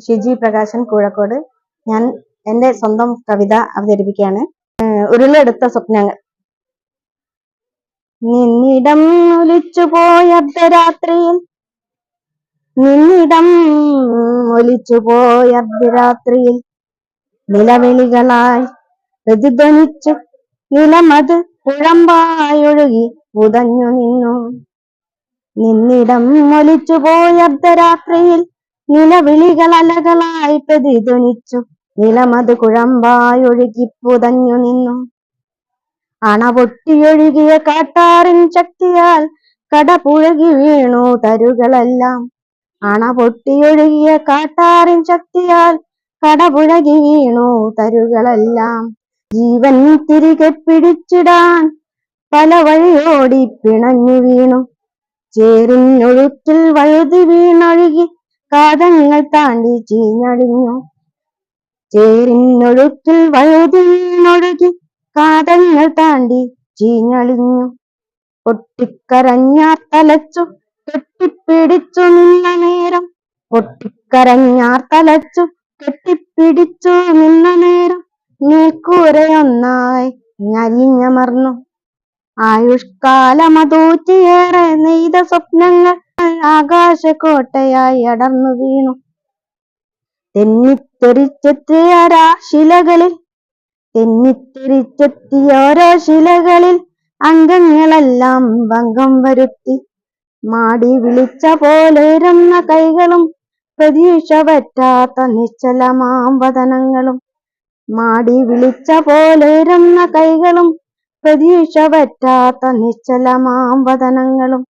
ഷിജി പ്രകാശൻ കൂഴക്കോട്. ഞാൻ എൻ്റെ സ്വന്തം കവിത അവതരിപ്പിക്കുകയാണ്. ഉരുളെടുത്ത സ്വപ്നങ്ങൾ. നിന്നിടം ഒലിച്ചുപോയ അർദ്ധരാത്രിയിൽ, നിന്നിടം ഒലിച്ചുപോയ അർദ്ധരാത്രിയിൽ നിലവിളികളായി പ്രതിധ്വനിച്ചു നിലമത് കുഴമ്പായൊഴുകി പുതഞ്ഞു നിന്നു. നിന്നിടം ഒലിച്ചുപോയ അർദ്ധരാത്രിയിൽ നിലവിളികൾ അലകളായി പ്രതിധ്വനിച്ചു നിലമത് കുഴമ്പായൊഴുകി പുതഞ്ഞു നിന്നു. അണപൊട്ടിയൊഴുകിയ കാട്ടാറിൻ ശക്തിയാൽ കടപുഴകി വീണു തരുകളെല്ലാം. അണപൊട്ടിയൊഴുകിയ കാട്ടാറിൻ ശക്തിയാൽ കടപുഴകി വീണു തരുകളെല്ലാം. ജീവൻ തിരികെ പിടിച്ചിടാൻ പല വഴിയോടി പിണഞ്ഞു വീണു. ചേരിനൊഴുക്കിൽ വഴുതി വീണൊഴുകി കാതങ്ങൾ താണ്ടി ചീഞ്ഞടിഞ്ഞു. ചേരിനൊഴുക്കിൽ വഴുതി വീണൊഴുകി കാതങ്ങൾ താണ്ടി ചീഞ്ഞളിഞ്ഞു. പൊട്ടിക്കരഞ്ഞാർ തലച്ചു കെട്ടിപ്പിടിച്ചു നിന്ന നേരം, പൊട്ടിക്കരഞ്ഞാർ തലച്ചു കെട്ടിപ്പിടിച്ചു നിന്ന നേരം മേൽക്കൂരയൊന്നായി ഞരിഞ്ഞമർന്നു. ആയുഷ്കാലമതൂറ്റിയേറെ നെയ്ത സ്വപ്നങ്ങൾ ആകാശക്കോട്ടയായി അടർന്നു വീണു. തെന്നിത്തെറിച്ചെത്തിയോരോ ശിലകളിൽ, തെന്നിത്തെറിച്ചെത്തിയോരോ ശിലകളിൽ അംഗങ്ങളെല്ലാം ഭംഗം വരുത്തി. മാടി വിളിച്ച പോലെരുന്ന കൈകളും പ്രതീക്ഷ പറ്റാത്ത നിശ്ചലമാം വദനങ്ങളും. മാടി വിളിച്ച പോലെരുന്ന കൈകളും പ്രതീക്ഷ പറ്റാത്ത നിശ്ചലമാം വദനങ്ങളും.